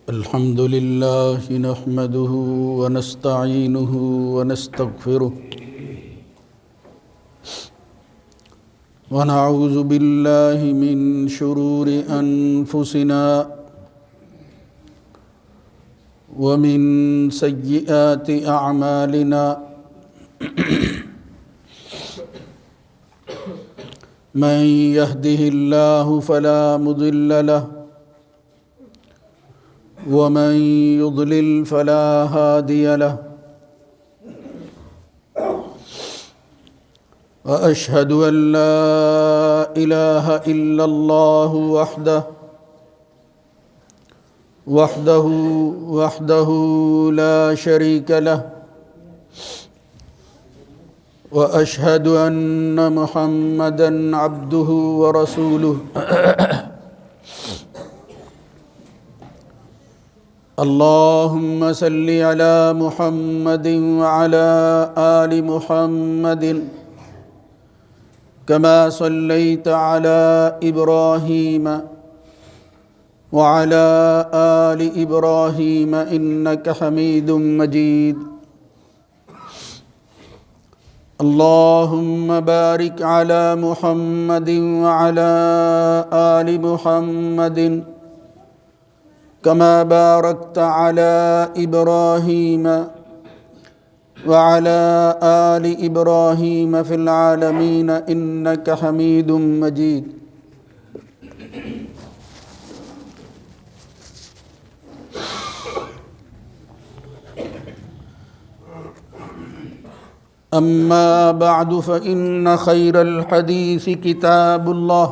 الحمد لله نحمده ونستعينه ونستغفره ونعوذ بالله من شرور أنفسنا ومن سيئات أعمالنا من يهده الله فلا مضل له ومن يضلل فلا هادي له وأشهد أن لا إله إلا الله وحده لا شريك له وأشهد أن محمدًا عبده ورسوله اللهم صل على محمد وعلى آل محمد كما صليت على إبراهيم وعلى آل إبراهيم إنك حميد مجيد اللهم بارك على محمد وعلى آل محمد كما باركت على إبراهيم وعلى آل إبراهيم في العالمين إنك حميد مجيد أما بعد فإن خير الحديث كتاب الله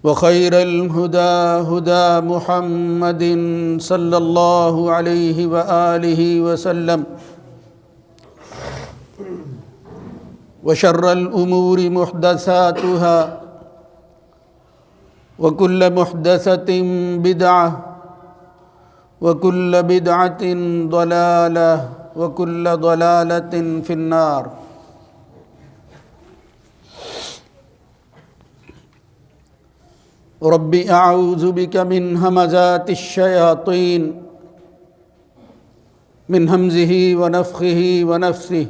وخير الهدى هدى محمد صلى الله عليه وآله وسلم وشر الأمور محدثاتها وكل محدثة بدعة وكل بدعة ضلالة وكل ضلالة في النار رب أعوذ بك من همزات الشياطين من همزه ونفخه ونفثه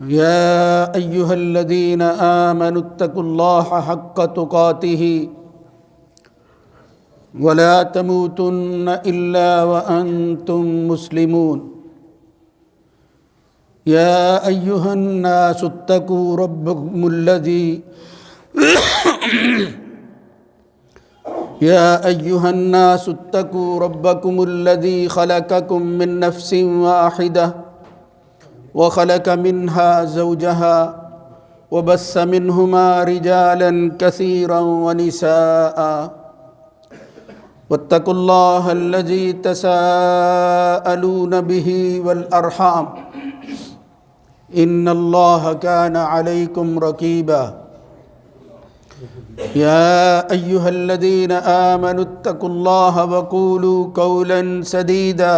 يا أيها الذين آمنوا اتقوا الله حق تقاته ولا تموتن إلا وأنتم مسلمون يا أيها الناس اتقوا ربكم الذي خلقكم من نفس واحدة وخلق منها زوجها وبث منهما رجالا كثيرا ونساء واتقوا الله الذي تساءلون به والأرحام إن الله كان عليكم رقيبا يا أيها الذين آمنوا اتقوا الله وقولوا قولا سديدا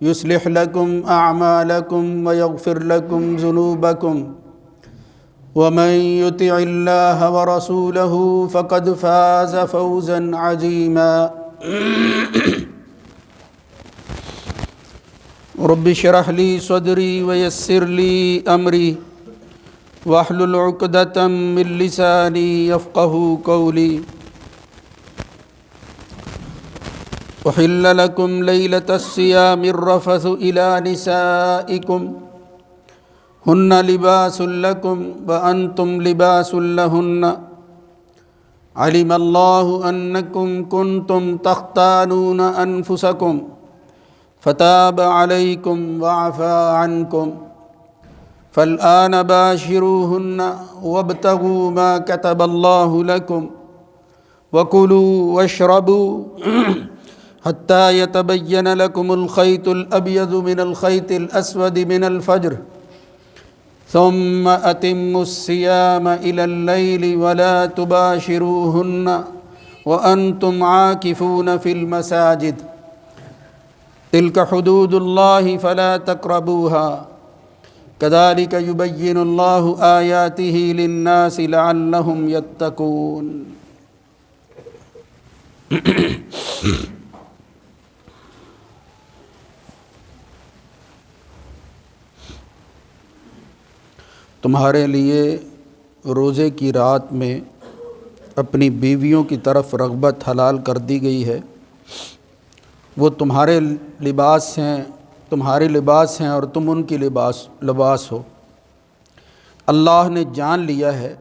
يصلح لكم أعمالكم ويغفر لكم ذنوبكم ومن يطع الله ورسوله فقد فاز فوزا عظيما رب اشرح لي صدري ويسر لي أمري واحلل عقدة من لساني يفقهوا قولي أحل لكم ليلة الصيام الرفث إلى نسائكم هن لباس لكم وأنتم لباس لهن علم الله أنكم كنتم تختانون أنفسكم فتاب عليكم وعفى عنكم فالآن باشروهن وابتغوا ما كتب الله لكم وكلوا واشربوا حتى يتبين لكم الخيط الأبيض من الخيط الأسود من الفجر ثم أتموا الصيام إلى الليل ولا تباشروهن وأنتم عاكفون في المساجد تلك حدود الله فلا تقربوها كذلك يبين الله آياته للناس لعلهم يتقون۔ تمہارے لیے روزے کی رات میں اپنی بیویوں کی طرف رغبت حلال کر دی گئی ہے، وہ تمہارے لباس ہیں اور تم ان کی لباس ہو۔ اللہ نے جان لیا ہے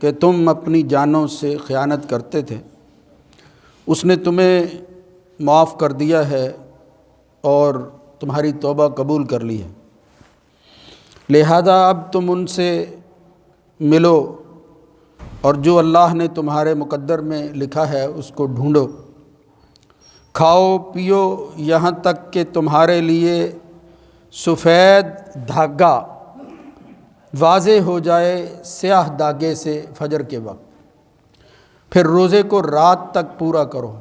کہ تم اپنی جانوں سے خیانت کرتے تھے، اس نے تمہیں معاف کر دیا ہے اور تمہاری توبہ قبول کر لی ہے، لہذا اب تم ان سے ملو اور جو اللہ نے تمہارے مقدر میں لکھا ہے اس کو ڈھونڈو، کھاؤ پیو یہاں تک کہ تمہارے لیے سفید دھاگا واضح ہو جائے سیاہ دھاگے سے فجر کے وقت، پھر روزے کو رات تک پورا کرو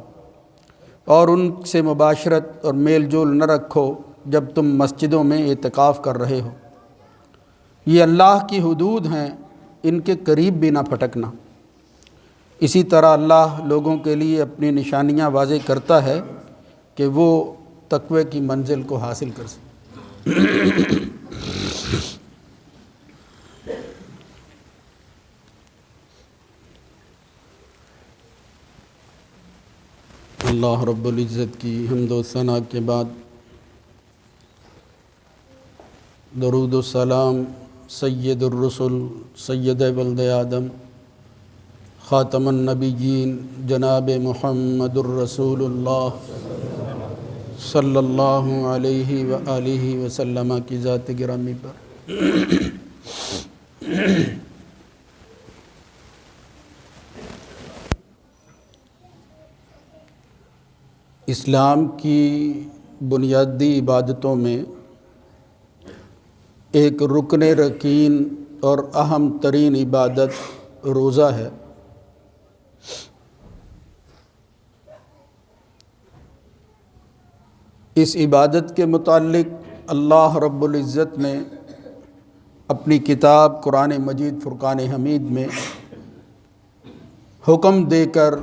اور ان سے مباشرت اور میل جول نہ رکھو جب تم مسجدوں میں اعتکاف کر رہے ہو۔ یہ اللہ کی حدود ہیں، ان کے قریب بھی نہ پھٹکنا۔ اسی طرح اللہ لوگوں کے لیے اپنی نشانیاں واضح کرتا ہے کہ وہ تقوی کی منزل کو حاصل کر سکیں۔ اللہ رب العزت کی حمد و ثنا کے بعد درود و سلام سید الرسل سید ولد آدم خاتم النبیین جناب محمد الرسول اللہ صلی اللہ علیہ وآلہ وسلم کی ذات گرامی پر۔ اسلام کی بنیادی عبادتوں میں ایک رکن رکین اور اہم ترین عبادت روزہ ہے۔ اس عبادت کے متعلق اللہ رب العزت نے اپنی کتاب قرآن مجید فرقان حمید میں حکم دے کر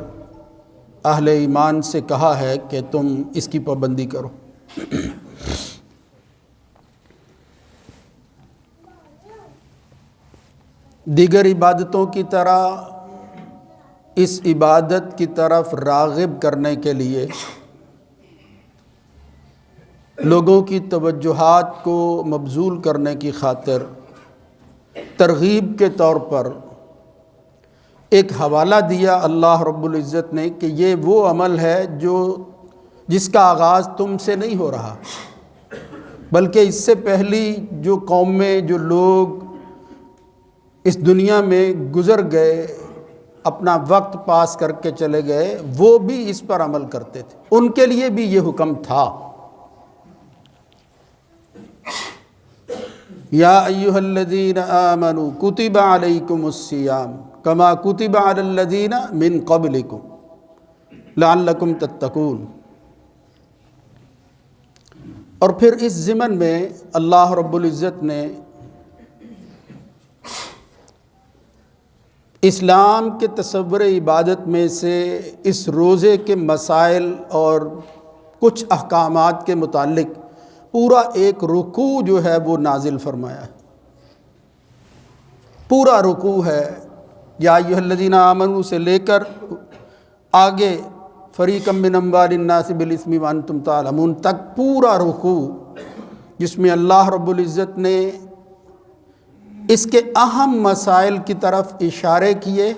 اہل ایمان سے کہا ہے کہ تم اس کی پابندی کرو۔ دیگر عبادتوں کی طرح اس عبادت کی طرف راغب کرنے کے لیے لوگوں کی توجہات کو مبذول کرنے کی خاطر ترغیب کے طور پر ایک حوالہ دیا اللہ رب العزت نے کہ یہ وہ عمل ہے جس کا آغاز تم سے نہیں ہو رہا، بلکہ اس سے پہلی جو قومیں جو لوگ اس دنیا میں گزر گئے، اپنا وقت پاس کر کے چلے گئے، وہ بھی اس پر عمل کرتے تھے، ان کے لیے بھی یہ حکم تھا۔ یا ایھا الذین آمنوا کتب علیکم الصیام کما کتب علی الذین من قبلکم لعلکم تتقون۔ اور پھر اس ضمن میں اللہ رب العزت نے اسلام کے تصور عبادت میں سے اس روزے کے مسائل اور کچھ احکامات کے متعلق پورا ایک رکوع جو ہے وہ نازل فرمایا ہے۔ پورا رکوع ہے، یا ایھا الذین آمنوا سے لے کر آگے فریقا من اموال الناس بالاثم وانتم تعلمون تک پورا رکوع، جس میں اللہ رب العزت نے اس کے اہم مسائل کی طرف اشارے کیے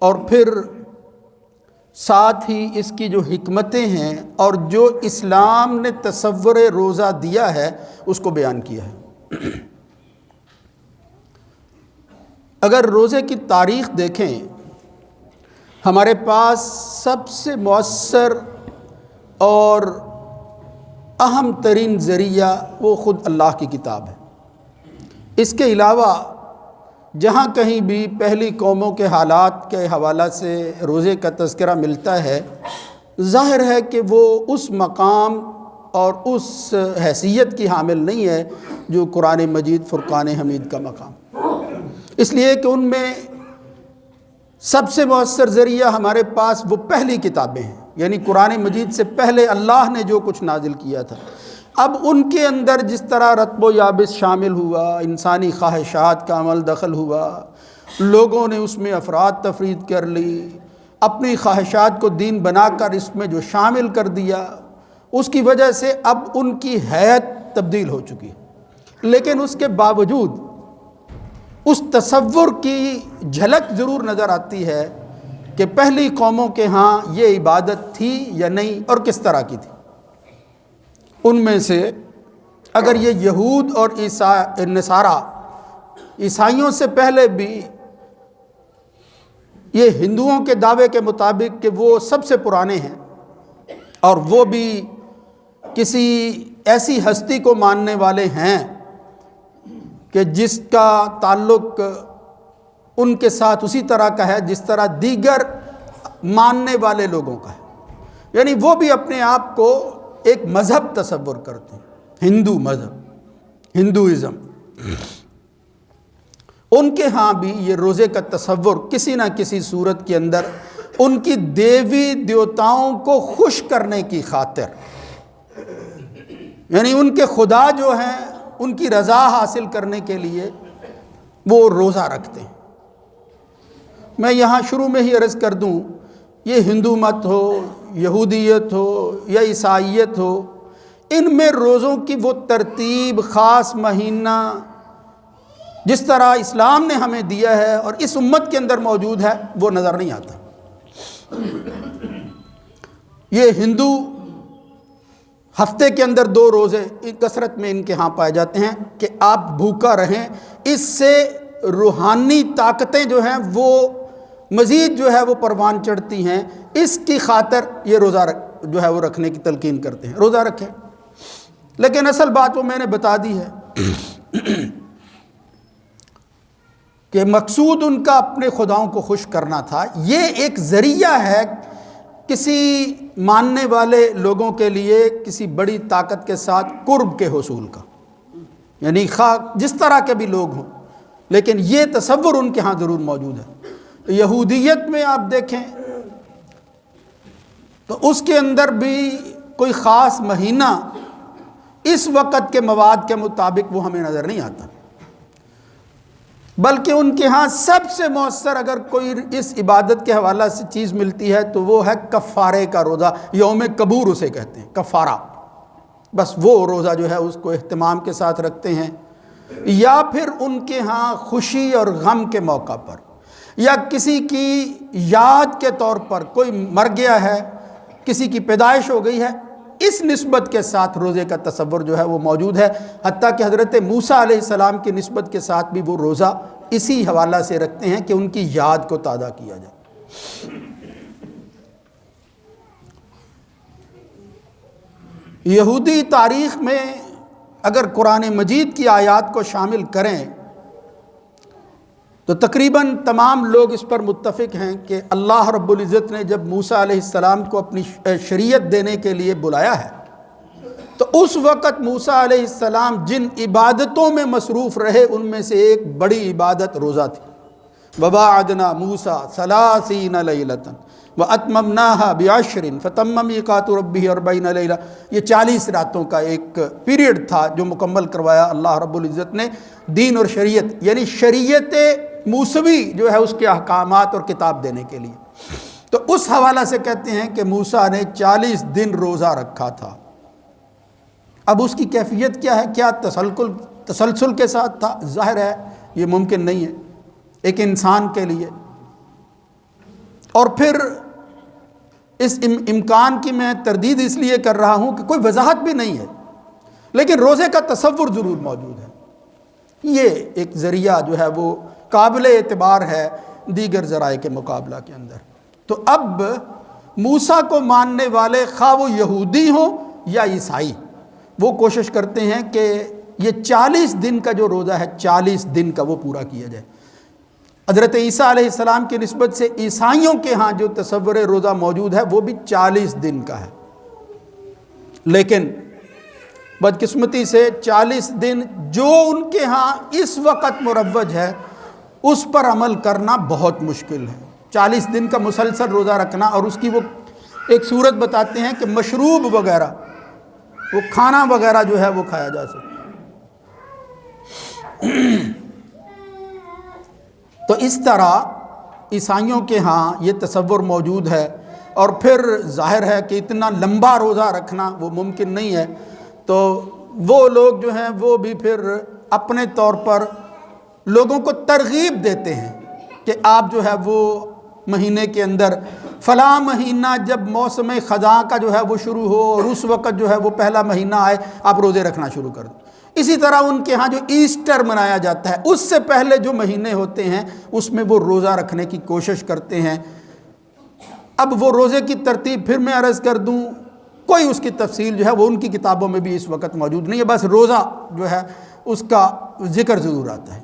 اور پھر ساتھ ہی اس کی جو حکمتیں ہیں اور جو اسلام نے تصور روزہ دیا ہے اس کو بیان کیا ہے۔ اگر روزے کی تاریخ دیکھیں، ہمارے پاس سب سے مؤثر اور اہم ترین ذریعہ وہ خود اللہ کی کتاب ہے۔ اس کے علاوہ جہاں کہیں بھی پہلی قوموں کے حالات کے حوالہ سے روزے کا تذکرہ ملتا ہے، ظاہر ہے کہ وہ اس مقام اور اس حیثیت کی حامل نہیں ہے جو قرآن مجید فرقان حمید کا مقام، اس لیے کہ ان میں سب سے مؤثر ذریعہ ہمارے پاس وہ پہلی کتابیں ہیں، یعنی قرآن مجید سے پہلے اللہ نے جو کچھ نازل کیا تھا۔ اب ان کے اندر جس طرح رطب و یابس شامل ہوا، انسانی خواہشات کا عمل دخل ہوا، لوگوں نے اس میں افراد تفرید کر لی، اپنی خواہشات کو دین بنا کر اس میں جو شامل کر دیا، اس کی وجہ سے اب ان کی حیت تبدیل ہو چکی ہے۔ لیکن اس کے باوجود اس تصور کی جھلک ضرور نظر آتی ہے کہ پہلی قوموں کے ہاں یہ عبادت تھی یا نہیں اور کس طرح کی تھی۔ ان میں سے اگر یہ یہود اور نصارہ، عیسائیوں سے پہلے بھی یہ ہندوؤں کے دعوے کے مطابق کہ وہ سب سے پرانے ہیں اور وہ بھی کسی ایسی ہستی کو ماننے والے ہیں کہ جس کا تعلق ان کے ساتھ اسی طرح کا ہے جس طرح دیگر ماننے والے لوگوں کا ہے، یعنی وہ بھی اپنے آپ کو ایک مذہب تصور کرتے ہیں، ہندو مذہب، ہندوازم۔ ان کے ہاں بھی یہ روزے کا تصور کسی نہ کسی صورت کے اندر ان کی دیوی دیوتاؤں کو خوش کرنے کی خاطر، یعنی ان کے خدا جو ہیں ان کی رضا حاصل کرنے کے لیے وہ روزہ رکھتے ہیں۔ میں یہاں شروع میں ہی عرض کر دوں، یہ ہندو مت ہو، یہودیت ہو یا عیسائیت ہو، ان میں روزوں کی وہ ترتیب، خاص مہینہ جس طرح اسلام نے ہمیں دیا ہے اور اس امت کے اندر موجود ہے وہ نظر نہیں آتا۔ یہ ہندو ہفتے کے اندر 2 روزے کثرت میں ان کے ہاں پائے جاتے ہیں کہ آپ بھوکا رہیں، اس سے روحانی طاقتیں جو ہیں وہ مزید جو ہے وہ پروان چڑھتی ہیں، اس کی خاطر یہ روزہ جو ہے وہ رکھنے کی تلقین کرتے ہیں، روزہ رکھیں۔ لیکن اصل بات وہ میں نے بتا دی ہے کہ مقصود ان کا اپنے خداؤں کو خوش کرنا تھا۔ یہ ایک ذریعہ ہے کسی ماننے والے لوگوں کے لیے کسی بڑی طاقت کے ساتھ قرب کے حصول کا، یعنی خواہ جس طرح کے بھی لوگ ہوں، لیکن یہ تصور ان کے ہاں ضرور موجود ہے۔ یہودیت میں آپ دیکھیں تو اس کے اندر بھی کوئی خاص مہینہ اس وقت کے مواد کے مطابق وہ ہمیں نظر نہیں آتا، بلکہ ان کے ہاں سب سے مؤثر اگر کوئی اس عبادت کے حوالہ سے چیز ملتی ہے تو وہ ہے کفارے کا روزہ، یوم کبور اسے کہتے ہیں، کفارہ۔ بس وہ روزہ جو ہے اس کو اہتمام کے ساتھ رکھتے ہیں، یا پھر ان کے ہاں خوشی اور غم کے موقع پر یا کسی کی یاد کے طور پر، کوئی مر گیا ہے، کسی کی پیدائش ہو گئی ہے، اس نسبت کے ساتھ روزے کا تصور جو ہے وہ موجود ہے۔ حتیٰ کہ حضرت موسیٰ علیہ السلام کی نسبت کے ساتھ بھی وہ روزہ اسی حوالہ سے رکھتے ہیں کہ ان کی یاد کو تازہ کیا جائے۔ یہودی تاریخ میں اگر قرآن مجید کی آیات کو شامل کریں تو تقریباً تمام لوگ اس پر متفق ہیں کہ اللہ رب العزت نے جب موسیٰ علیہ السلام کو اپنی شریعت دینے کے لیے بلایا ہے تو اس وقت موسیٰ علیہ السلام جن عبادتوں میں مصروف رہے ان میں سے ایک بڑی عبادت روزہ تھی۔ وَوَاعَدْنَا مُوسَىٰ 30 لَيْلَةً وَأَتْمَمْنَاهَا بِعَشْرٍ فَتَمَّ مِيقَاتُ رَبِّهِ 40 لَيْلَةً، یہ 40 راتوں کا ایک پیریڈ تھا جو مکمل کروایا اللہ رب العزت نے دین اور شریعت، یعنی شریعت موسوی جو ہے اس کے احکامات اور کتاب دینے کے لیے۔ تو اس حوالہ سے کہتے ہیں کہ موسیٰ نے 40 دن روزہ رکھا تھا۔ اب اس کی کیفیت کیا ہے؟ کیا تسلسل کے ساتھ تھا؟ ظاہر ہے یہ ممکن نہیں ہے ایک انسان کے لیے، اور پھر اس امکان کی میں تردید اس لیے کر رہا ہوں کہ کوئی وضاحت بھی نہیں ہے، لیکن روزے کا تصور ضرور موجود ہے۔ یہ ایک ذریعہ جو ہے وہ قابل اعتبار ہے دیگر ذرائع کے مقابلہ کے اندر۔ تو اب موسیٰ کو ماننے والے خواہ وہ یہودی ہوں یا عیسائی، وہ کوشش کرتے ہیں کہ یہ 40 دن کا جو روزہ ہے 40 دن کا وہ پورا کیا جائے۔ حضرت عیسیٰ علیہ السلام کی نسبت سے عیسائیوں کے ہاں جو تصور روزہ موجود ہے وہ بھی 40 دن کا ہے، لیکن بدقسمتی سے 40 دن جو ان کے ہاں اس وقت مروج ہے اس پر عمل کرنا بہت مشکل ہے۔ 40 دن کا مسلسل روزہ رکھنا، اور اس کی وہ ایک صورت بتاتے ہیں کہ مشروب وغیرہ، وہ کھانا وغیرہ جو ہے وہ کھایا جا سکتا۔ تو اس طرح عیسائیوں کے ہاں یہ تصور موجود ہے، اور پھر ظاہر ہے کہ اتنا لمبا روزہ رکھنا وہ ممکن نہیں ہے، تو وہ لوگ جو ہیں وہ بھی پھر اپنے طور پر لوگوں کو ترغیب دیتے ہیں کہ آپ جو ہے وہ مہینے کے اندر فلاں مہینہ جب موسم خزاں کا جو ہے وہ شروع ہو اور اس وقت جو ہے وہ پہلا مہینہ آئے آپ روزے رکھنا شروع کر دیں۔ اسی طرح ان کے ہاں جو ایسٹر منایا جاتا ہے اس سے پہلے جو مہینے ہوتے ہیں اس میں وہ روزہ رکھنے کی کوشش کرتے ہیں۔ اب وہ روزے کی ترتیب پھر میں عرض کر دوں، کوئی اس کی تفصیل جو ہے وہ ان کی کتابوں میں بھی اس وقت موجود نہیں ہے، بس روزہ جو ہے اس کا ذکر ضرور آتا ہے۔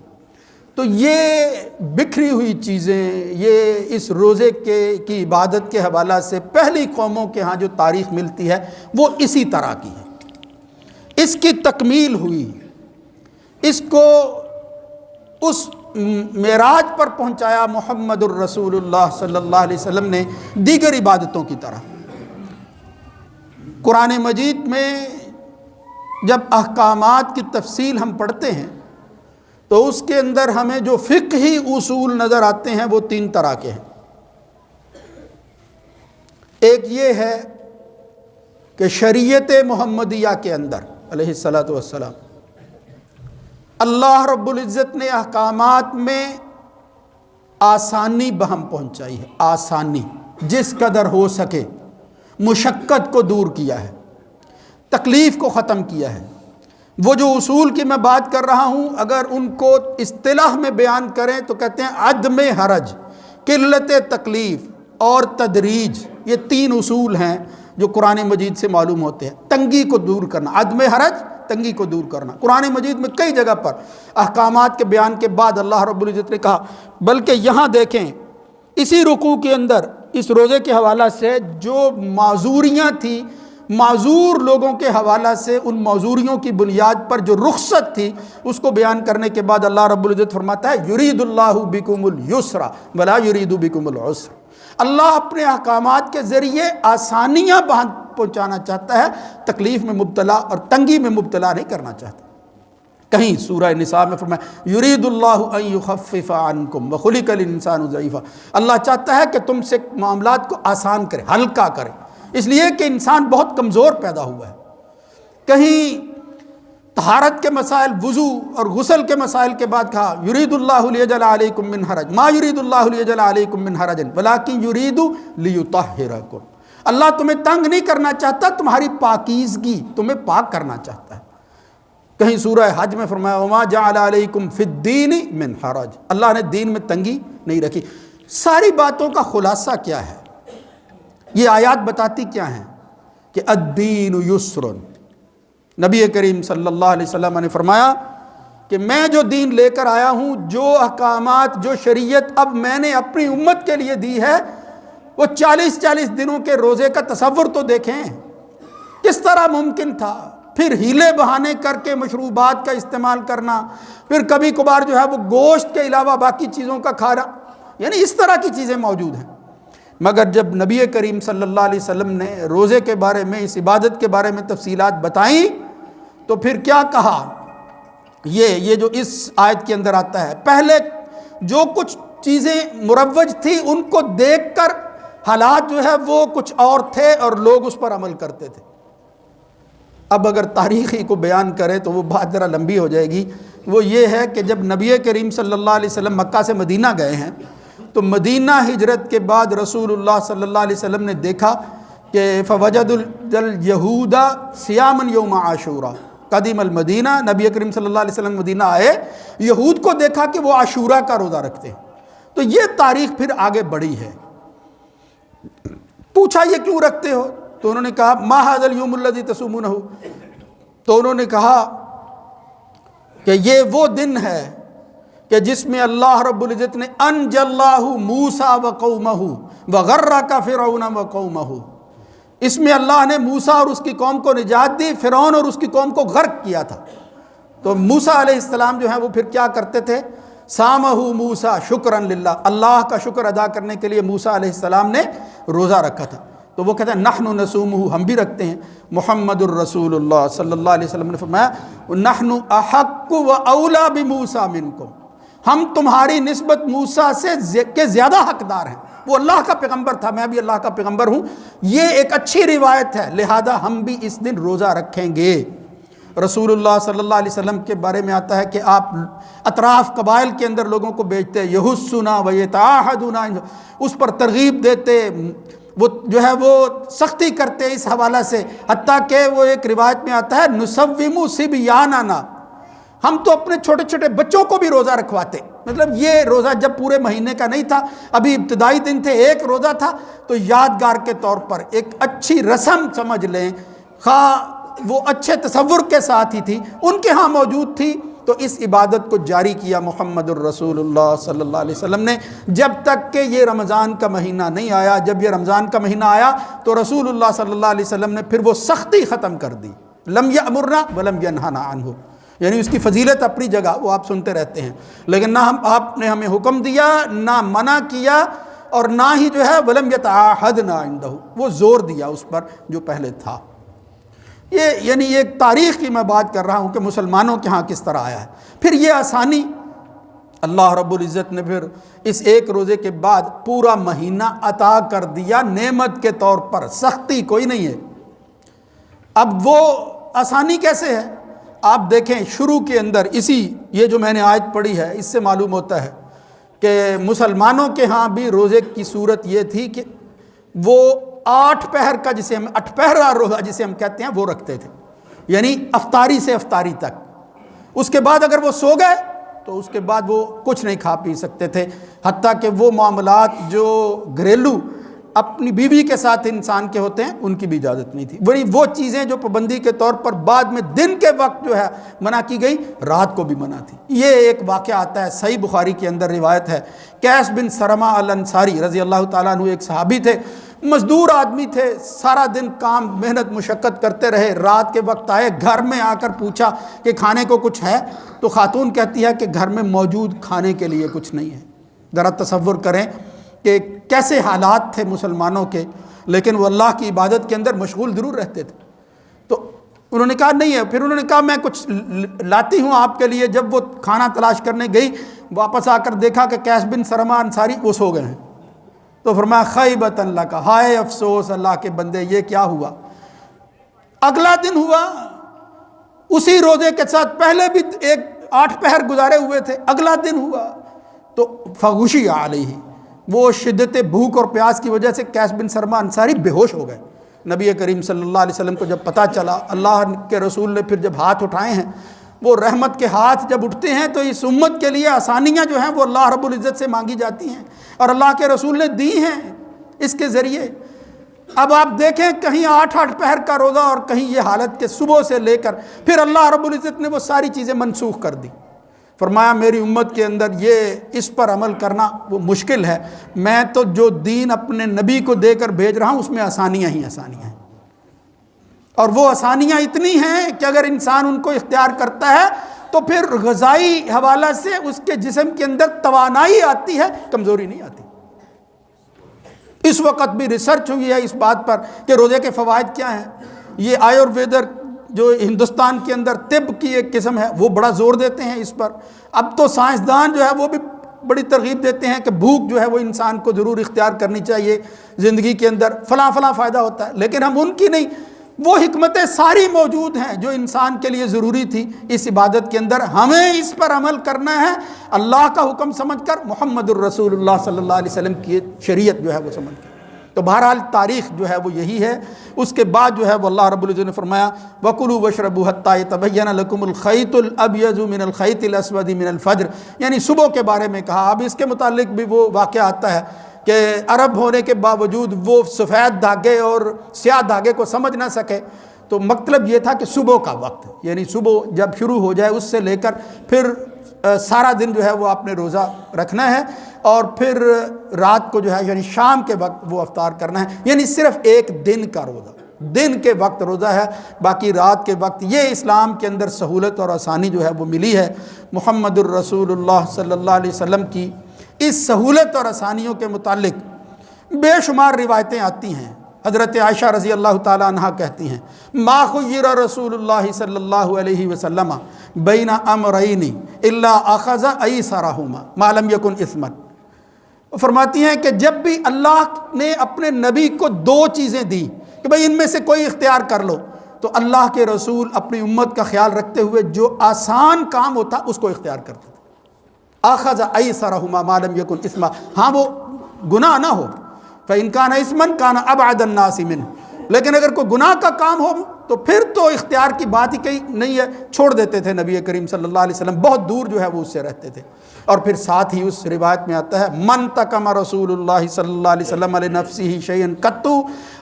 تو یہ بکھری ہوئی چیزیں، یہ اس روزے کی عبادت کے حوالہ سے پہلی قوموں کے ہاں جو تاریخ ملتی ہے وہ اسی طرح کی ہے۔ اس کی تکمیل ہوئی، اس کو اس معراج پر پہنچایا محمد الرسول اللہ صلی اللہ علیہ وسلم نے دیگر عبادتوں کی طرح۔ قرآن مجید میں جب احکامات کی تفصیل ہم پڑھتے ہیں تو اس کے اندر ہمیں جو فقہی اصول نظر آتے ہیں وہ 3 طرح کے ہیں۔ ایک یہ ہے کہ شریعت محمدیہ کے اندر علیہ الصلاۃ والسلام اللہ رب العزت نے احکامات میں آسانی بہم پہنچائی ہے، آسانی جس قدر ہو سکے، مشقت کو دور کیا ہے، تکلیف کو ختم کیا ہے۔ وہ جو اصول کی میں بات کر رہا ہوں اگر ان کو اصطلاح میں بیان کریں تو کہتے ہیں عدم حرج، قلت تکلیف اور تدریج، یہ 3 اصول ہیں جو قرآن مجید سے معلوم ہوتے ہیں۔ تنگی کو دور کرنا، عدم حرج، تنگی کو دور کرنا۔ قرآن مجید میں کئی جگہ پر احکامات کے بیان کے بعد اللہ رب العزت نے کہا، بلکہ یہاں دیکھیں اسی رکوع کے اندر اس روزے کے حوالہ سے جو معذوریاں تھیں، معذور لوگوں کے حوالہ سے ان معذوریوں کی بنیاد پر جو رخصت تھی اس کو بیان کرنے کے بعد اللہ رب العزت فرماتا ہے یرید اللہ بکم الیسر ولا یرید بکم العسر۔ اللہ اپنے احکامات کے ذریعے آسانیاں پہنچانا چاہتا ہے، تکلیف میں مبتلا اور تنگی میں مبتلا نہیں کرنا چاہتا۔ کہیں سورہ نساء میں فرمایا یرید اللہ ان یخفف عنکم وخلق الانسان ضعیفا، اللہ چاہتا ہے کہ تم سے معاملات کو آسان کرے، ہلکا کرے، اس لیے کہ انسان بہت کمزور پیدا ہوا ہے۔ کہیں طہارت کے مسائل، وضو اور غسل کے مسائل کے بعد کہا یرید اللہ لیجعل علیکم من حرج ما یرید اللہ لیجعل علیکم من حرج ولکن یرید لیطہرکم، اللہ تمہیں تنگ نہیں کرنا چاہتا، تمہاری پاکیزگی، تمہیں پاک کرنا چاہتا ہے۔ کہیں سورہ حج میں فرمایا وما جعل علیکم فی الدین من حرج، اللہ نے دین میں تنگی نہیں رکھی۔ ساری باتوں کا خلاصہ کیا ہے؟ یہ آیات بتاتی کیا ہیں کہ الدین یسر، نبی کریم صلی اللہ علیہ وسلم نے فرمایا کہ میں جو دین لے کر آیا ہوں، جو احکامات، جو شریعت اب میں نے اپنی امت کے لیے دی ہے، وہ 40 دنوں کے روزے کا تصور تو دیکھیں کس طرح ممکن تھا۔ پھر ہیلے بہانے کر کے مشروبات کا استعمال کرنا، پھر کبھی کبھار جو ہے وہ گوشت کے علاوہ باقی چیزوں کا کھانا، یعنی اس طرح کی چیزیں موجود ہیں۔ مگر جب نبی کریم صلی اللہ علیہ وسلم نے روزے کے بارے میں، اس عبادت کے بارے میں تفصیلات بتائیں تو پھر کیا کہا؟ یہ جو اس آیت کے اندر آتا ہے، پہلے جو کچھ چیزیں مروج تھی ان کو دیکھ کر حالات جو ہے وہ کچھ اور تھے اور لوگ اس پر عمل کرتے تھے۔ اب اگر تاریخی کو بیان کرے تو وہ بات ذرا لمبی ہو جائے گی۔ وہ یہ ہے کہ جب نبی کریم صلی اللہ علیہ وسلم مکہ سے مدینہ گئے ہیں تو مدینہ ہجرت کے بعد رسول اللہ صلی اللہ علیہ وسلم نے دیکھا کہ فوجد الیہود صیاما یوم عاشوراء قدیم المدینہ، نبی کریم صلی اللہ علیہ وسلم مدینہ آئے، یہود کو دیکھا کہ وہ عاشوراء کا روزہ رکھتے ہیں۔ تو یہ تاریخ پھر آگے بڑھی ہے۔ پوچھا یہ کیوں رکھتے ہو؟ تو انہوں نے کہا ما ھذا الیوم الذی تصومونہ، تو انہوں نے کہا کہ یہ وہ دن ہے کہ جس میں اللہ رب العزت نے انجى اللہ موسیٰ وقومہ وغرق فرعون وقومہ، اس میں اللہ نے موسیٰ اور اس کی قوم کو نجات دی، فرعون اور اس کی قوم کو غرق کیا تھا۔ تو موسیٰ علیہ السلام جو ہیں وہ پھر کیا کرتے تھے؟ سامہ موسیٰ شکراً للہ، اللہ کا شکر ادا کرنے کے لیے موسیٰ علیہ السلام نے روزہ رکھا تھا۔ تو وہ کہتے ہیں نحن نصومہ، ہم بھی رکھتے ہیں۔ محمد الرسول اللہ صلی اللہ علیہ وسلم نے فرمایا نحن احق و اولا بموسیٰ منکم، ہم تمہاری نسبت موسیٰ سے کے زیادہ حقدار ہیں۔ وہ اللہ کا پیغمبر تھا، میں بھی اللہ کا پیغمبر ہوں، یہ ایک اچھی روایت ہے، لہذا ہم بھی اس دن روزہ رکھیں گے۔ رسول اللہ صلی اللہ علیہ وسلم کے بارے میں آتا ہے کہ آپ اطراف قبائل کے اندر لوگوں کو بیچتے، یحسنا و یتعاہدنا، اس پر ترغیب دیتے، وہ جو ہے وہ سختی کرتے اس حوالہ سے، حتیٰ کہ وہ ایک روایت میں آتا ہے نسوم صبیاننا، ہم تو اپنے چھوٹے چھوٹے بچوں کو بھی روزہ رکھواتے۔ مطلب یہ روزہ جب پورے مہینے کا نہیں تھا، ابھی ابتدائی دن تھے، ایک روزہ تھا، تو یادگار کے طور پر ایک اچھی رسم سمجھ لیں، خواہ وہ اچھے تصور کے ساتھ ہی تھی، ان کے ہاں موجود تھی، تو اس عبادت کو جاری کیا محمد الرسول اللہ صلی اللہ علیہ وسلم نے جب تک کہ یہ رمضان کا مہینہ نہیں آیا۔ جب یہ رمضان کا مہینہ آیا تو رسول اللہ صلی اللہ علیہ وسلم نے پھر وہ سختی ختم کر دی، لم یأمرنا ولم ینہنا عنہ، یعنی اس کی فضیلت اپنی جگہ، وہ آپ سنتے رہتے ہیں، لیکن نہ آپ نے ہمیں حکم دیا، نہ منع کیا، اور نہ ہی جو ہے ولم یتعاہدنا عندہ، وہ زور دیا اس پر جو پہلے تھا۔ یہ یعنی ایک تاریخ کی میں بات کر رہا ہوں کہ مسلمانوں کے ہاں کس طرح آیا ہے۔ پھر یہ آسانی اللہ رب العزت نے پھر اس ایک روزے کے بعد پورا مہینہ عطا کر دیا نعمت کے طور پر، سختی کوئی نہیں ہے۔ اب وہ آسانی کیسے ہے؟ آپ دیکھیں شروع کے اندر یہ جو میں نے آیت پڑھی ہے، اس سے معلوم ہوتا ہے کہ مسلمانوں کے ہاں بھی روزے کی صورت یہ تھی کہ وہ 8 پہر کا، جسے ہم 8 پہرہ روزہ جسے ہم کہتے ہیں، وہ رکھتے تھے، یعنی افطاری سے افطاری تک۔ اس کے بعد اگر وہ سو گئے تو اس کے بعد وہ کچھ نہیں کھا پی سکتے تھے، حتیٰ کہ وہ معاملات جو گھریلو اپنی بیوی کے ساتھ انسان کے ہوتے ہیں ان کی بھی اجازت نہیں تھی۔ وہی وہ چیزیں جو پابندی کے طور پر بعد میں دن کے وقت جو ہے منع کی گئی، رات کو بھی منع تھی۔ یہ ایک واقعہ آتا ہے، صحیح بخاری کے اندر روایت ہے، قیس بن سرمہ الانصاری رضی اللہ تعالیٰ عنہ ایک صحابی تھے، مزدور آدمی تھے، سارا دن کام محنت مشقت کرتے رہے، رات کے وقت آئے، گھر میں آ کر پوچھا کہ کھانے کو کچھ ہے؟ تو خاتون کہتی ہے کہ گھر میں موجود کھانے کے لیے کچھ نہیں ہے۔ ذرا تصور کریں کہ کیسے حالات تھے مسلمانوں کے، لیکن وہ اللہ کی عبادت کے اندر مشغول ضرور رہتے تھے۔ تو انہوں نے کہا نہیں ہے، پھر انہوں نے کہا میں کچھ لاتی ہوں آپ کے لیے۔ جب وہ کھانا تلاش کرنے گئی، واپس آ کر دیکھا کہ قیس بن سرمہ انصاری وہ سو گئے ہیں۔ تو فرمایا خیبۃ لک، ہائے افسوس اللہ کے بندے، یہ کیا ہوا؟ اگلا دن ہوا، اسی روزے کے ساتھ پہلے بھی 8 پہر گزارے ہوئے تھے، اگلا دن ہوا تو فغشی علیہ، وہ شدت بھوک اور پیاس کی وجہ سے قیس بن سرمہ انصاری بے ہوش ہو گئے۔ نبی کریم صلی اللہ علیہ وسلم کو جب پتہ چلا، اللہ کے رسول نے پھر جب ہاتھ اٹھائے ہیں، وہ رحمت کے ہاتھ جب اٹھتے ہیں تو اس امت کے لیے آسانیاں جو ہیں وہ اللہ رب العزت سے مانگی جاتی ہیں، اور اللہ کے رسول نے دی ہیں اس کے ذریعے۔ اب آپ دیکھیں کہیں 8 پہر کا روزہ اور کہیں یہ حالت کہ صبح سے لے کر پھر اللہ رب العزت نے وہ ساری چیزیں منسوخ کر دی۔ فرمایا میری امت کے اندر یہ اس پر عمل کرنا وہ مشکل ہے، میں تو جو دین اپنے نبی کو دے کر بھیج رہا ہوں اس میں آسانیاں ہی آسانیاں ہیں، اور وہ آسانیاں اتنی ہیں کہ اگر انسان ان کو اختیار کرتا ہے تو پھر غذائی حوالہ سے اس کے جسم کے اندر توانائی آتی ہے، کمزوری نہیں آتی۔ اس وقت بھی ریسرچ ہوئی ہے اس بات پر کہ روزے کے فوائد کیا ہیں۔ یہ آیورویدر جو ہندوستان کے اندر طب کی ایک قسم ہے، وہ بڑا زور دیتے ہیں اس پر۔ اب تو سائنسدان جو ہے وہ بھی بڑی ترغیب دیتے ہیں کہ بھوک جو ہے وہ انسان کو ضرور اختیار کرنی چاہیے زندگی کے اندر، فلاں فلاں فائدہ ہوتا ہے، لیکن ہم ان کی نہیں، وہ حکمتیں ساری موجود ہیں جو انسان کے لیے ضروری تھی اس عبادت کے اندر، ہمیں اس پر عمل کرنا ہے اللہ کا حکم سمجھ کر، محمد الرسول اللہ صلی اللہ علیہ وسلم کی شریعت جو ہے وہ سمجھ کر۔ تو بہرحال تاریخ جو ہے وہ یہی ہے۔ اس کے بعد جو ہے وہ اللہ رب العزت نے فرمایا وَكُلُوا وَاشْرَبُوا حَتَّى يَتَبَيَّنَ لَكُمُ الْخَيْطُ الْأَبْيَضُ مِنَ الْخَيْطِ الْأَسْوَدِ مِنَ الْفَجْرِ، یعنی صبح کے بارے میں کہا۔ اب اس کے متعلق بھی وہ واقعہ آتا ہے کہ عرب ہونے کے باوجود وہ سفید دھاگے اور سیاہ دھاگے کو سمجھ نہ سکے، تو مطلب یہ تھا کہ صبح کا وقت، یعنی صبح جب شروع ہو جائے اس سے لے کر پھر سارا دن جو ہے وہ آپ نے روزہ رکھنا ہے، اور پھر رات کو جو ہے یعنی شام کے وقت وہ افطار کرنا ہے، یعنی صرف ایک دن کا روزہ، دن کے وقت روزہ ہے، باقی رات کے وقت۔ یہ اسلام کے اندر سہولت اور آسانی جو ہے وہ ملی ہے۔ محمد الرسول اللہ صلی اللہ علیہ وسلم کی اس سہولت اور آسانیوں کے متعلق بے شمار روایتیں آتی ہیں۔ حضرت عائشہ رضی اللہ تعالیٰ عنہ کہتی ہیں ما خیر رسول اللہ صلی اللہ علیہ وسلم بین امرین الا اخذ ایسرہما ما لم یکن اثما۔ فرماتی ہیں کہ جب بھی اللہ نے اپنے نبی کو دو چیزیں دی کہ بھئی ان میں سے کوئی اختیار کر لو، تو اللہ کے رسول اپنی امت کا خیال رکھتے ہوئے جو آسان کام ہوتا اس کو اختیار کرتے تھے۔ اخذ ایسرہما ما لم یکن اثما، ہاں وہ گناہ نہ ہو، فَإِنْ كَانَ اِثْمًا كَانَ أَبْعَدَ النَّاسِ مِنْهُ، لیکن اگر کوئی گناہ کا کام ہو تو پھر تو اختیار کی بات ہی کہیں نہیں ہے، چھوڑ دیتے تھے نبی کریم صلی اللہ علیہ وسلم، بہت دور جو ہے وہ اس سے رہتے تھے۔ اور پھر ساتھ ہی اس روایت میں آتا ہے من تکم رسول اللہ صلی اللہ علیہ وسلم لنفسہ شیئا قط،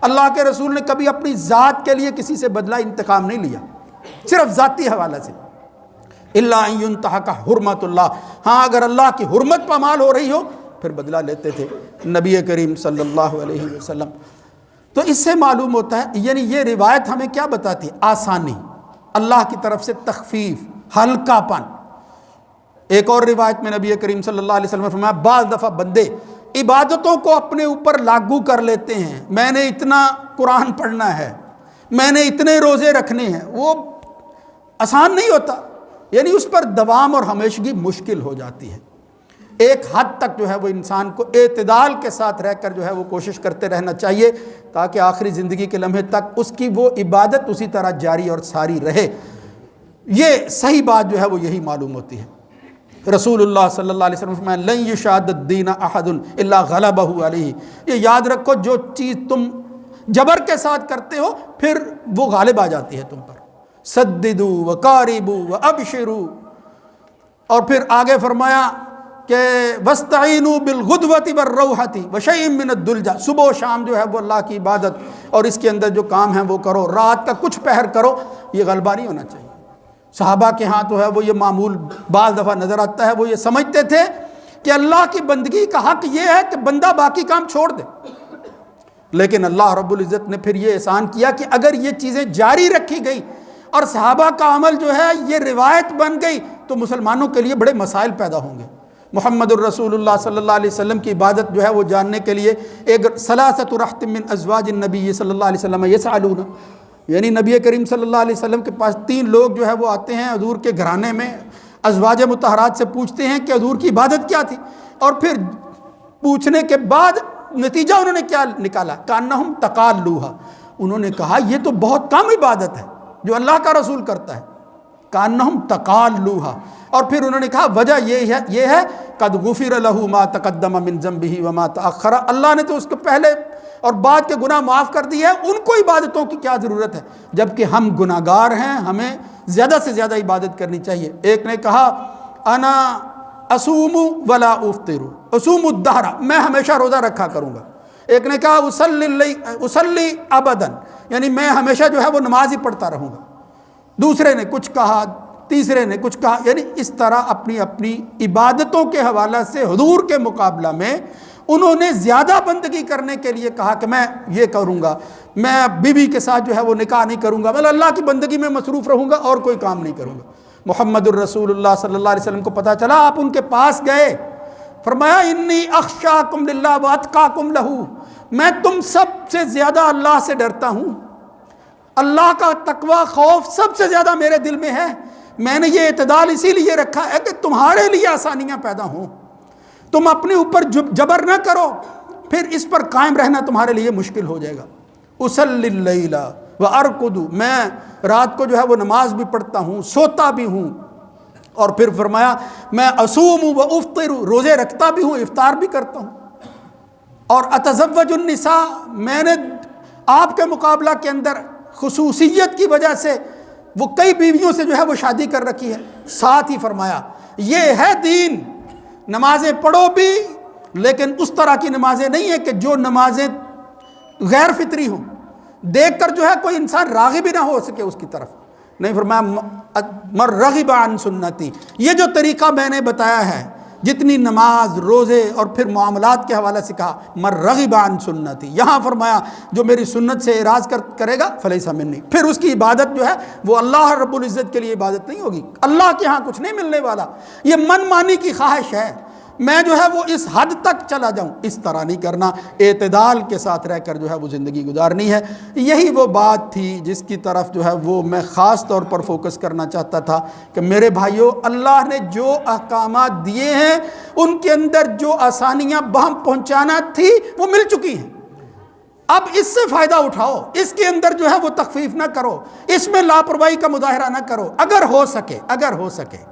اللہ کے رسول نے کبھی اپنی ذات کے لیے کسی سے بدلہ انتقام نہیں لیا، صرف ذاتی حوالہ سے، الا ان ينتہک حرمت اللہ، ہاں اگر اللہ کی حرمت پامال ہو رہی ہو پھر بدلہ لیتے تھے نبی کریم صلی اللہ علیہ وسلم۔ تو اس سے معلوم ہوتا ہے، یعنی یہ روایت ہمیں کیا بتاتی ہے؟ آسانی، اللہ کی طرف سے تخفیف، ہلکا پن۔ ایک اور روایت میں نبی کریم صلی اللہ علیہ وسلم نے فرمایا بعض دفعہ بندے عبادتوں کو اپنے اوپر لاگو کر لیتے ہیں، میں نے اتنا قرآن پڑھنا ہے، میں نے اتنے روزے رکھنے ہیں، وہ آسان نہیں ہوتا، یعنی اس پر دوام اور ہمیشگی مشکل ہو جاتی ہے۔ ایک حد تک جو ہے وہ انسان کو اعتدال کے ساتھ رہ کر جو ہے وہ کوشش کرتے رہنا چاہیے تاکہ آخری زندگی کے لمحے تک اس کی وہ عبادت اسی طرح جاری اور ساری رہے۔ یہ صحیح بات جو ہے وہ یہی معلوم ہوتی ہے۔ رسول اللہ صلی اللہ علیہ وسلم فرمایا لن یشاد الدین احد الا غلبہ علیہ، یہ یاد رکھو جو چیز تم جبر کے ساتھ کرتے ہو پھر وہ غالب آ جاتی ہے تم پر۔ سددوا وقاربوا وابشروا، اور پھر آگے فرمایا کہ وَاسْتَعِينُوا بِالْغُدْوَةِ وَالرَّوْحَةِ وَشَيْءٍ مِّنَ الدُّلْجَةِ، صبح و شام جو ہے وہ اللہ کی عبادت اور اس کے اندر جو کام ہے وہ کرو، رات کا کچھ پہر کرو، یہ غلبہ نہیں ہونا چاہیے۔ صحابہ کے ہاں تو ہے وہ یہ معمول بعض دفعہ نظر آتا ہے، وہ یہ سمجھتے تھے کہ اللہ کی بندگی کا حق یہ ہے کہ بندہ باقی کام چھوڑ دے، لیکن اللہ رب العزت نے پھر یہ احسان کیا کہ اگر یہ چیزیں جاری رکھی گئی اور صحابہ کا عمل جو ہے یہ روایت بن گئی تو مسلمانوں کے لیے بڑے مسائل پیدا ہوں گے۔ محمد الرسول اللہ صلی اللہ علیہ وسلم کی عبادت جو ہے وہ جاننے کے لیے ایک ثلاثۃ رہط من ازواج النبی صلی اللہ علیہ وسلم یسألون، یعنی نبی کریم صلی اللہ علیہ وسلم کے پاس 3 لوگ جو ہے وہ آتے ہیں حضور کے گھرانے میں، ازواج مطہرات سے پوچھتے ہیں کہ حضور کی عبادت کیا تھی، اور پھر پوچھنے کے بعد نتیجہ انہوں نے کیا نکالا، کانہم تقالوہا، انہوں نے کہا یہ تو بہت کم عبادت ہے جو اللہ کا رسول کرتا ہے، کانہم تقالوہا، اور پھر انہوں نے کہا وجہ یہ ہے قد غفر لہ ما تقدم من ذنبہ وما تأخر، اللہ نے تو اس کو پہلے اور بعد کے گناہ معاف کر دیے ہیں، ان کو عبادتوں کی کیا ضرورت ہے، جبکہ ہم گناہ گار ہیں، ہمیں زیادہ سے زیادہ عبادت کرنی چاہیے۔ ایک نے کہا انا اصوم ولا افطر اصوم الدہر، میں ہمیشہ روزہ رکھا کروں گا۔ ایک نے کہا اصلی ابدا، یعنی میں ہمیشہ جو ہے وہ نماز ہی پڑھتا رہوں گا۔ دوسرے نے کچھ کہا، تیسرے نے کچھ کہا، یعنی اس طرح اپنی اپنی عبادتوں کے حوالہ سے حضور کے مقابلہ میں انہوں نے زیادہ بندگی کرنے کے لیے کہا کہ میں یہ کروں گا، میں بیوی کے ساتھ جو ہے وہ نکاح نہیں کروں گا، بلکہ اللہ کی بندگی میں مصروف رہوں گا اور کوئی کام نہیں کروں گا۔ محمد الرسول اللہ صلی اللہ علیہ وسلم کو پتہ چلا، آپ ان کے پاس گئے، فرمایا انی اخشاکم للہ واتقاکم لہ، میں تم سب سے زیادہ اللہ سے ڈرتا ہوں، اللہ کا تقوی خوف سب سے زیادہ میرے دل میں ہے، میں نے یہ اعتدال اسی لیے رکھا ہے کہ تمہارے لیے آسانیاں پیدا ہوں، تم اپنے اوپر جبر نہ کرو، پھر اس پر قائم رہنا تمہارے لیے مشکل ہو جائے گا۔ اصلی اللیل وارقد، میں رات کو جو ہے وہ نماز بھی پڑھتا ہوں، سوتا بھی ہوں، اور پھر فرمایا میں اصوم و افطر، روزے رکھتا بھی ہوں، افطار بھی کرتا ہوں، اور اتزوج النساء، میں نے آپ کے مقابلہ کے اندر خصوصیت کی وجہ سے وہ کئی بیویوں سے جو ہے وہ شادی کر رکھی ہے۔ ساتھ ہی فرمایا یہ ہے دین، نمازیں پڑھو بھی لیکن اس طرح کی نمازیں نہیں ہیں کہ جو نمازیں غیر فطری ہوں، دیکھ کر جو ہے کوئی انسان راغب ہی نہ ہو سکے اس کی طرف، نہیں فرمایا من رغب عن سنتی، یہ جو طریقہ میں نے بتایا ہے، جتنی نماز، روزے اور پھر معاملات کے حوالے سے کہا من رغب عن سنتی، یہاں فرمایا جو میری سنت سے اعراض کرے گا فلیس منی، پھر اس کی عبادت جو ہے وہ اللہ رب العزت کے لیے عبادت نہیں ہوگی، اللہ کے ہاں کچھ نہیں ملنے والا۔ یہ من مانی کی خواہش ہے، میں جو ہے وہ اس حد تک چلا جاؤں، اس طرح نہیں کرنا، اعتدال کے ساتھ رہ کر جو ہے وہ زندگی گزارنی ہے۔ یہی وہ بات تھی جس کی طرف جو ہے وہ میں خاص طور پر فوکس کرنا چاہتا تھا کہ میرے بھائیوں، اللہ نے جو احکامات دیے ہیں ان کے اندر جو آسانیاں بہم پہنچانا تھی وہ مل چکی ہیں، اب اس سے فائدہ اٹھاؤ، اس کے اندر جو ہے وہ تخفیف نہ کرو، اس میں لاپرواہی کا مظاہرہ نہ کرو، اگر ہو سکے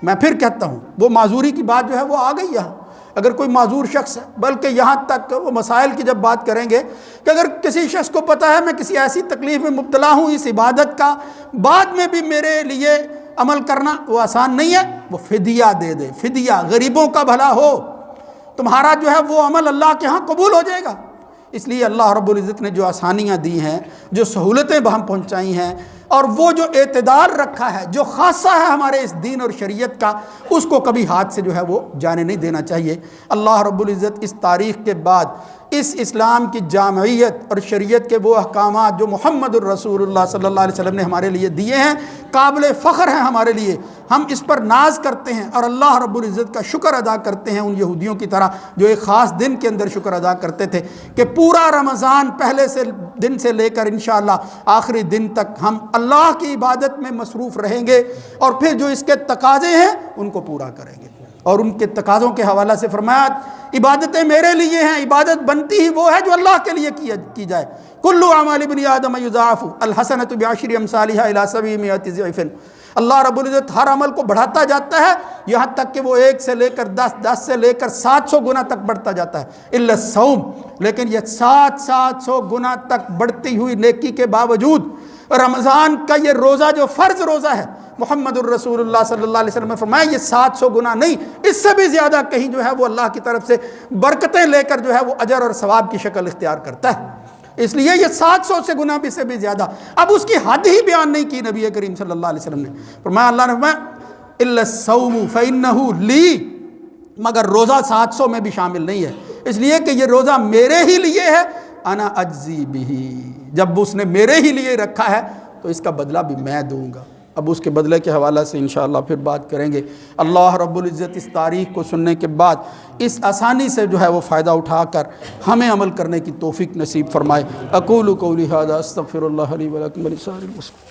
میں پھر کہتا ہوں، وہ معذوری کی بات جو ہے وہ آ گئی یہاں، اگر کوئی معذور شخص ہے، بلکہ یہاں تک وہ مسائل کی جب بات کریں گے کہ اگر کسی شخص کو پتہ ہے میں کسی ایسی تکلیف میں مبتلا ہوں، اس عبادت کا بعد میں بھی میرے لیے عمل کرنا وہ آسان نہیں ہے، وہ فدیہ دے دے، فدیہ، غریبوں کا بھلا ہو، تمہارا جو ہے وہ عمل اللہ کے ہاں قبول ہو جائے گا۔ اس لیے اللہ رب العزت نے جو آسانیاں دی ہیں، جو سہولتیں بہم پہنچائی ہیں، اور وہ جو اعتدال رکھا ہے، جو خاصہ ہے ہمارے اس دین اور شریعت کا، اس کو کبھی ہاتھ سے جو ہے وہ جانے نہیں دینا چاہیے۔ اللہ رب العزت اس تاریخ کے بعد اس اسلام کی جامعیت اور شریعت کے وہ احکامات جو محمد الرسول اللہ صلی اللہ علیہ وسلم نے ہمارے لیے دیے ہیں، قابل فخر ہیں ہمارے لیے، ہم اس پر ناز کرتے ہیں اور اللہ رب العزت کا شکر ادا کرتے ہیں، ان یہودیوں کی طرح جو ایک خاص دن کے اندر شکر ادا کرتے تھے کہ پورا رمضان پہلے سے دن سے لے کر انشاءاللہ آخری دن تک ہم اللہ کی عبادت میں مصروف رہیں گے، اور پھر جو اس کے تقاضے ہیں ان کو پورا کریں گے۔ اور ان کے تقاضوں کے حوالے سے فرمایا عبادتیں میرے لیے ہیں، عبادت بنتی ہی وہ ہے جو اللہ کے لیے کی جائے۔ کل اعمال ابن آدم یضاعف الحسنۃ بعشر امثالها الى 700 ضعف، اللہ رب العزت ہر عمل کو بڑھاتا جاتا ہے یہاں تک کہ وہ 1 سے لے کر 10 سے لے کر 700 گنا تک بڑھتا جاتا ہے، الا الصوم، لیکن یہ 700 گنا تک بڑھتی ہوئی نیکی کے باوجود رمضان کا یہ روزہ جو فرض روزہ ہے، محمد الرسول اللہ صلی اللہ علیہ وسلم نے فرمایا یہ 700 گنا نہیں، اس سے بھی زیادہ کہیں جو ہے وہ اللہ کی طرف سے برکتیں لے کر جو ہے وہ اجر اور ثواب کی شکل اختیار کرتا ہے، اس لیے یہ 700 سے گنا بھی سے بھی زیادہ۔ اب اس کی حد ہی بیان نہیں کی نبی کریم صلی اللہ علیہ وسلم نے، فرمایا اللہ نے فرمایا الا الصوم فانه لی، مگر روزہ 700 میں بھی شامل نہیں ہے، اس لیے کہ یہ روزہ میرے ہی لیے ہے، انا اجزی بہ، جب اس نے میرے ہی لیے رکھا ہے تو اس کا بدلہ بھی میں دوں گا۔ اب اس کے بدلے کے حوالے سے انشاءاللہ پھر بات کریں گے۔ اللہ رب العزت اس تاریخ کو سننے کے بعد اس آسانی سے جو ہے وہ فائدہ اٹھا کر ہمیں عمل کرنے کی توفیق نصیب فرمائے۔ اقول قولی ھذا استغفر اللہ لی ولکم ولسائر المسلمین۔